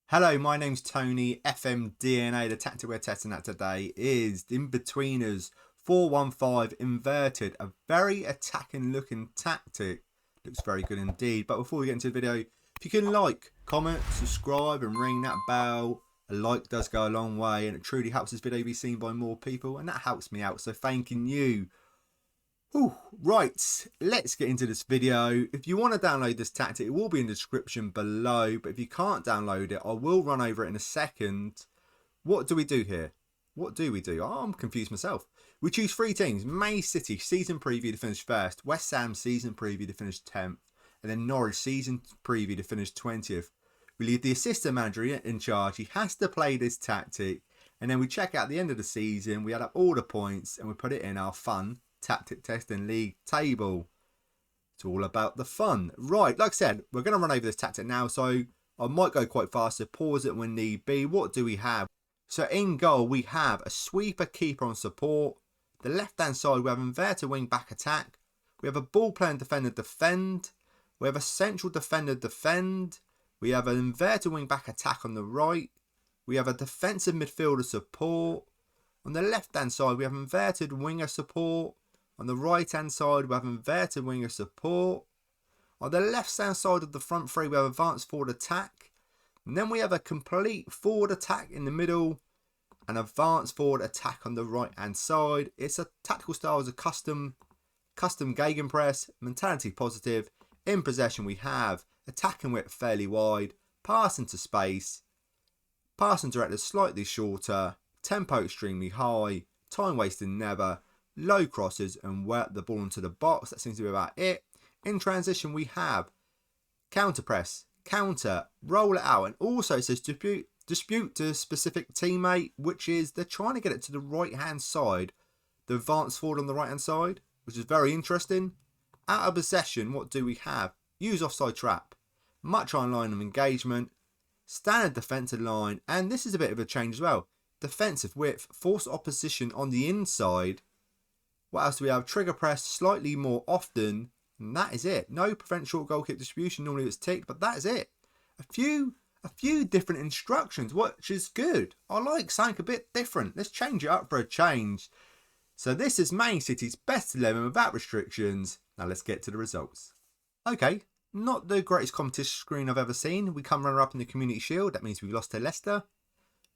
Hello, my name's Tony, FMDNA. The tactic we're testing at today is Inbetweeners 415 inverted. A very attacking looking tactic. Looks very good indeed. But before we get into the video, if you can like, comment, subscribe and ring that bell. A like does go a long way and it truly helps this video be seen by more people and that helps me out. So thanking you. Right, let's get into this video. If you want to download this tactic, it will be in the description below. But if you can't download it, I will run over it in a second. What do we do here? What do we do? Oh, I'm confused myself. We choose three teams. Man City, season preview to finish first. West Ham, season preview to finish 10th. And then Norwich, season preview to finish 20th. We leave the assistant manager in charge. He has to play this tactic. And then we check out the end of the season. We add up all the points and we put it in our fun tactic testing league table. It's all about the fun. Right, like I said, we're going to run over this tactic now, so I might go quite fast, so pause it when need be. What do we have? So in goal, we have a sweeper keeper on support. The left-hand side, we have inverted wing-back attack. We have a ball-playing defender defend. We have a central defender defend. We have an inverted wing-back attack on the right. We have a defensive midfielder support. On the left-hand side, we have inverted winger support. On the right hand side, we have inverted winger support. On the left hand side of the front three, we have advanced forward attack. And then we have a complete forward attack in the middle. And advanced forward attack on the right hand side. It's a tactical style as a custom gegenpress. Mentality positive. In possession, we have attacking width fairly wide. Passing to space. Passing directed slightly shorter. Tempo extremely high. Time wasting never. Low crosses and work the ball into the box. That seems to be about it. In transition, we have counter press, counter, roll it out, and also it says dispute to a specific teammate, which is they're trying to get it to the right hand side, the advanced forward on the right hand side, which is very interesting. Out of possession, what do we have? Use offside trap, much higher line of engagement, standard defensive line, and this is a bit of a change as well. Defensive width, force opposition on the inside. What else do we have? Trigger press slightly more often. And that is it. No prevent short goal kick distribution. Normally it's ticked, but that is it. A few different instructions, which is good. I like something a bit different. Let's change it up for a change. So this is Man City's best 11 without restrictions. Now let's get to the results. Okay, not the greatest competition screen I've ever seen. We come runner up in the Community Shield. That means we lost to Leicester.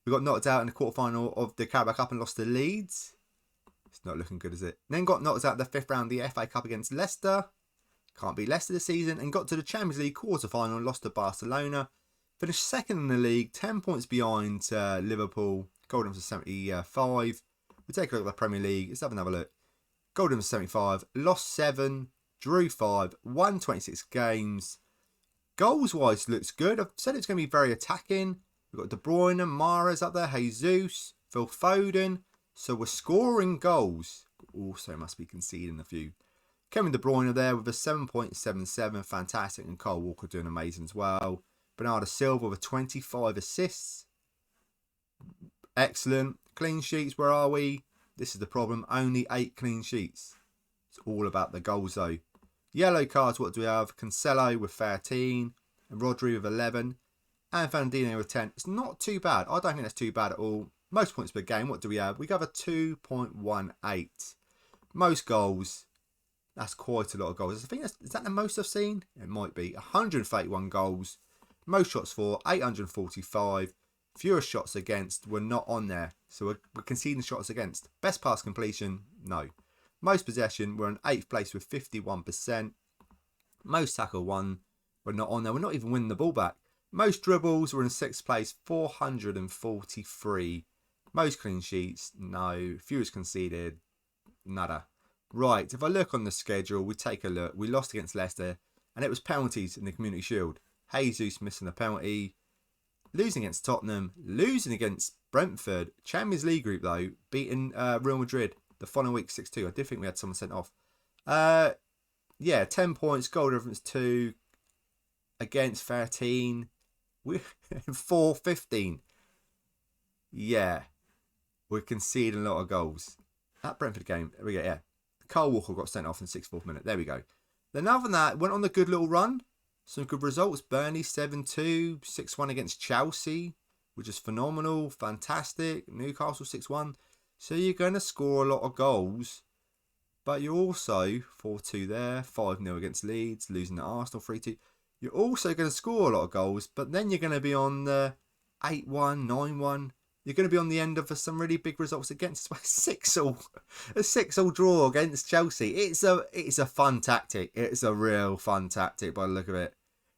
We got knocked out in the quarterfinal of the Carabao Cup and lost to Leeds. It's not looking good, is it? Then got knocked out the 5th round of the FA Cup against Leicester. Can't beat Leicester this season. And got to the Champions League quarter-final and lost to Barcelona. Finished second in the league, 10 points behind Liverpool. Golden for 75. We take a look at the Premier League. Let's have another look. Golden for 75. Lost 7. Drew 5. Won 26 games. Goals-wise looks good. I've said it's going to be very attacking. We've got De Bruyne, Mahrez up there. Jesus. Phil Foden. So we're scoring goals. Also must be conceding a few. Kevin De Bruyne there with a 7.77. Fantastic. And Kyle Walker doing amazing as well. Bernardo Silva with 25 assists. Excellent. Clean sheets. Where are we? This is the problem. Only 8 clean sheets. It's all about the goals though. Yellow cards. What do we have? Cancelo with 13. And Rodri with 11. And Fernandinho with 10. It's not too bad. I don't think that's too bad at all. Most points per game, what do we have? We have a 2.18. Most goals. That's quite a lot of goals. I think is that the most I've seen? It might be. 131 goals. Most shots for, 845. Fewest shots against were not on there. So we're conceding shots against. Best pass completion? No. Most possession, we're in 8th place with 51%. Most tackle won, we're not on there. We're not even winning the ball back. Most dribbles, we're in 6th place, 443. Most clean sheets, no. Fewest conceded, nada. Right, if I look on the schedule, we take a look. We lost against Leicester, and it was penalties in the Community Shield. Jesus missing a penalty. Losing against Tottenham. Losing against Brentford. Champions League group, though, beating Real Madrid the following week 6-2. I did think we had someone sent off. Yeah, 10 points, goal difference 2. Against 13. We're 4-15. Yeah. We're conceding a lot of goals. That Brentford game, there we go, yeah. Kyle Walker got sent off in the 64th minute. There we go. Then other than that, went on a good little run. Some good results. Burnley 7-2, 6-1 against Chelsea, which is phenomenal, fantastic. Newcastle 6-1. So you're going to score a lot of goals, but you're also 4-2 there, 5-0 against Leeds, losing to Arsenal 3-2. You're also going to score a lot of goals, but then you're going to be on the 8-1, 9-1. You're going to be on the end of some really big results against a 6-all draw against Chelsea. It's a fun tactic. It's a real fun tactic by the look of it.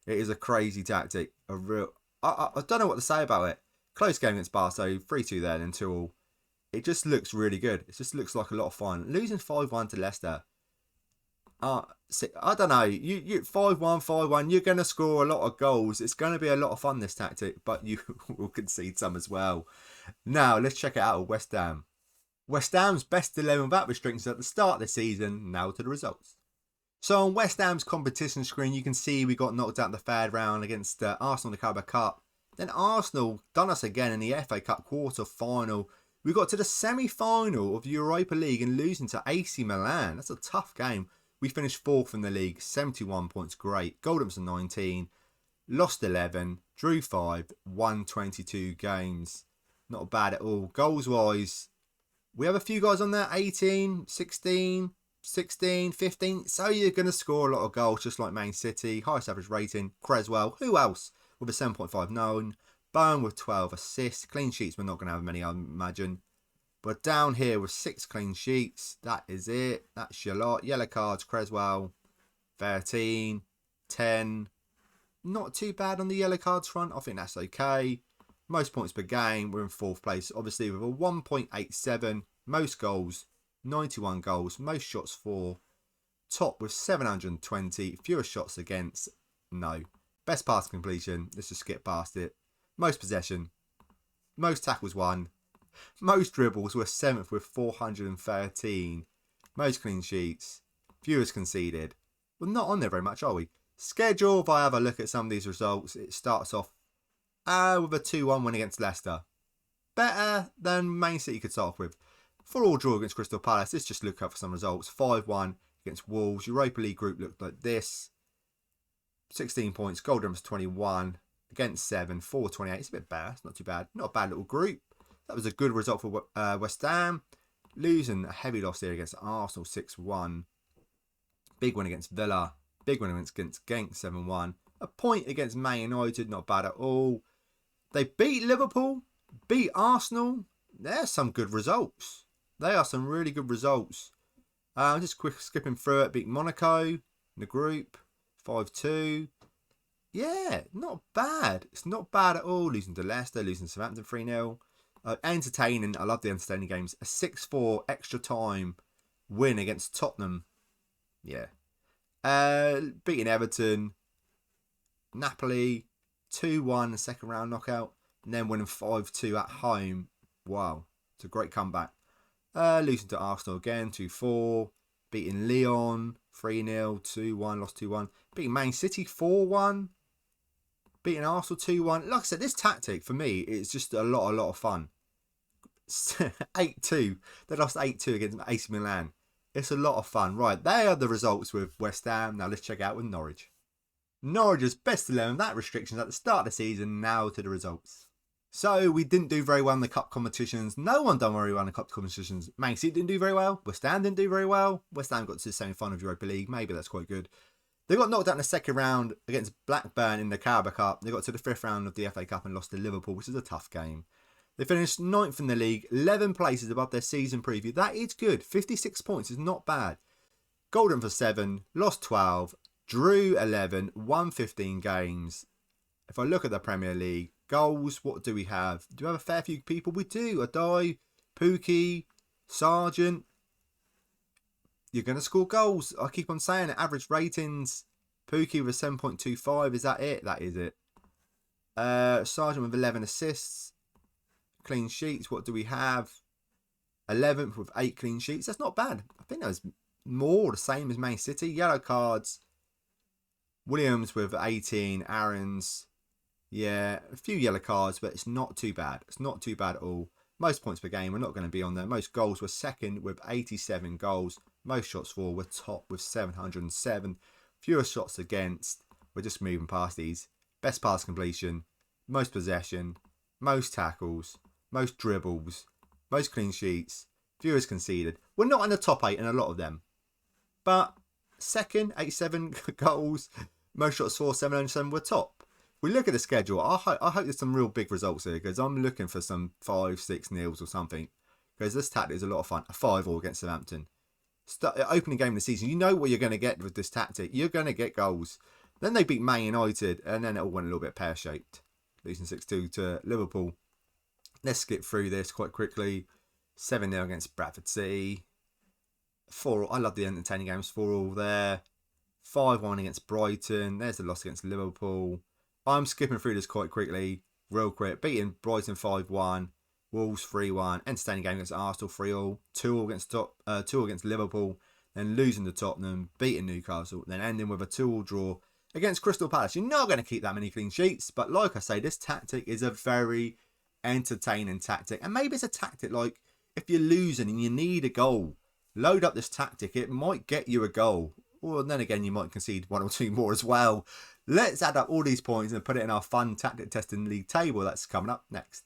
It is a crazy tactic. I don't know what to say about it. Close game against Barca, 3-2 there, and then 2-all. It just looks really good. It just looks like a lot of fun. Losing 5-1 to Leicester. I don't know. You 5-1, 5-1. You're going to score a lot of goals. It's going to be a lot of fun, this tactic, but you will concede some as well. Now, let's check it out with West Ham. West Ham's best 11 without restrictions at the start of the season. Now to the results. So on West Ham's competition screen, you can see we got knocked out in the third round against Arsenal in the Carabao Cup. Then Arsenal done us again in the FA Cup quarter final. We got to the semi-final of the Europa League and losing to AC Milan. That's a tough game. We finished 4th in the league, 71 points, great. Goal difference of 19, lost 11, drew 5, won 22 games. Not bad at all. Goals-wise, we have a few guys on there, 18, 16, 16, 15. So you're going to score a lot of goals, just like Man City. Highest average rating, Creswell. Who else? With a 7.5 known. Bowen with 12 assists. Clean sheets, we're not going to have many, I imagine. But down here with 6 clean sheets, that is it. That's your lot. Yellow cards, Creswell, 13, 10. Not too bad on the yellow cards front. I think that's okay. Most points per game, we're in 4th place. Obviously with a 1.87. Most goals, 91 goals. Most shots for. Top with 720. Fewest shots against, no. Best pass completion, let's just skip past it. Most possession. Most tackles won. Most dribbles were 7th with 413. Most clean sheets. Fewest conceded. We're not on there very much, are we? Schedule, if I have a look at some of these results, it starts off with a 2-1 win against Leicester. Better than Man City could start off with. 4-all draw against Crystal Palace. Let's just look up for some results. 5-1 against Wolves. Europa League group looked like this. 16 points. Goal difference 21. Against 7. 4-28. It's a bit better. It's not too bad. Not a bad little group. That was a good result for West Ham. Losing a heavy loss here against Arsenal 6-1. Big win against Villa. Big win against Genk 7-1. A point against Man United. Not bad at all. They beat Liverpool. Beat Arsenal. There's some good results. They are some really good results. Just quick skipping through it. Beat Monaco in the group. 5-2. Yeah, not bad. It's not bad at all. Losing to Leicester. Losing to Southampton 3-0. Entertaining. I love the entertaining games. A 6-4 extra time win against Tottenham. Yeah. Beating Everton. Napoli. 2-1 the second round knockout. And then winning 5-2 at home. Wow. It's a great comeback. Losing to Arsenal again. 2-4. Beating Lyon. 3-0. 2-1. Lost 2-1. Beating Man City 4-1. Beating Arsenal 2-1. Like I said, this tactic for me is just a lot of fun. 8-2. They lost 8-2 against AC Milan. It's a lot of fun. Right, they are the results with West Ham. Now let's check out with Norwich. Norwich's best 11 without restrictions at the start of the season. Now to the results. So we didn't do very well in the cup competitions. No one done very well in the cup competitions. Man City didn't do very well. West Ham didn't do very well. West Ham got to the semi-final of Europa League. Maybe that's quite good. They got knocked out in the second round against Blackburn in the Carabao Cup. They got to the 5th round of the FA Cup and lost to Liverpool, which is a tough game. They finished 9th in the league, 11 places above their season preview. That is good. 56 points is not bad. Golden for 7, lost 12, drew 11, won 15 games. If I look at the Premier League, goals, what do we have? Do we have a fair few people? We do. Adai, Pookie, Sargent. You're going to score goals. I keep on saying it. Average ratings. Pookie with 7.25. Is that it? That is it. Sargent with 11 assists. Clean sheets. What do we have? 11th with 8 clean sheets. That's not bad. I think that was more the same as Man City. Yellow cards. Williams with 18. Aaron's. Yeah, a few yellow cards, but it's not too bad. It's not too bad at all. Most points per game, we're not going to be on there. Most goals were second with 87 goals. Most shots for were top with 707. Fewer shots against. we're just moving past these. Best pass completion, most possession, most tackles, most dribbles, most clean sheets, fewest conceded. We're not in the top 8 in a lot of them. But second, 87 goals, most shots for 707, we're top. We look at the schedule. I hope there's some real big results here, because I'm looking for some 5-6 nils or something. Because this tactic is a lot of fun. A 5-all against Southampton. Opening game of the season, you know what you're going to get with this tactic. You're going to get goals. Then they beat Man United, and then it all went a little bit pear-shaped. Losing 6-2 to Liverpool. Let's skip through this quite quickly. 7-0 against Bradford City. 4-all. I love the entertaining games. 4-all there. 5-1 against Brighton. There's the loss against Liverpool. I'm skipping through this quite quickly. Real quick. Beating Brighton 5-1. Wolves 3-1. Entertaining game against Arsenal 3-all. 2-all against Liverpool. Then losing to Tottenham. Beating Newcastle. Then ending with a 2-all draw against Crystal Palace. You're not going to keep that many clean sheets. But like I say, this tactic is a very entertaining tactic. And maybe it's a tactic like if you're losing and you need a goal, load up this tactic. It might get you a goal. Or then again, you might concede 1 or 2 more as well. Let's add up all these points and put it in our fun tactic testing league table that's coming up next.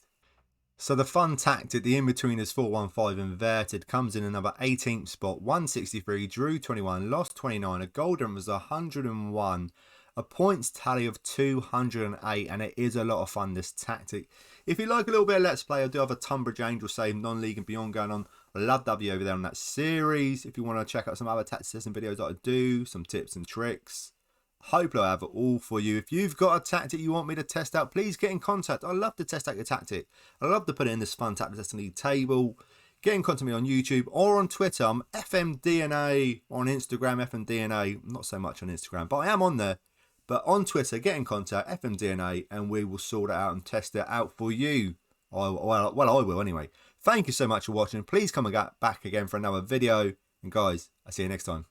So the fun tactic, the Inbetweeners 415 inverted, comes in another 18th spot, 163, drew 21, lost 29, a goal difference was 101, a points tally of 208, and it is a lot of fun, this tactic. If you like a little bit of Let's Play, I do have a Tunbridge Angel save, non-league and beyond going on. I love W over there on that series. If you want to check out some other tactic testing videos that I do, some tips and tricks. Hopefully I have it all for you. If you've got a tactic you want me to test out, please get in contact. I love to test out your tactic. I love to put it in this fun tactic testing league table. Get in contact with me on YouTube or on Twitter. I'm FMDNA on Instagram, FMDNA. Not so much on Instagram, but I am on there. But on Twitter, get in contact, FMDNA, and we will sort it out and test it out for you. Well, I will anyway. Thank you so much for watching. Please come back again for another video. And guys, I'll see you next time.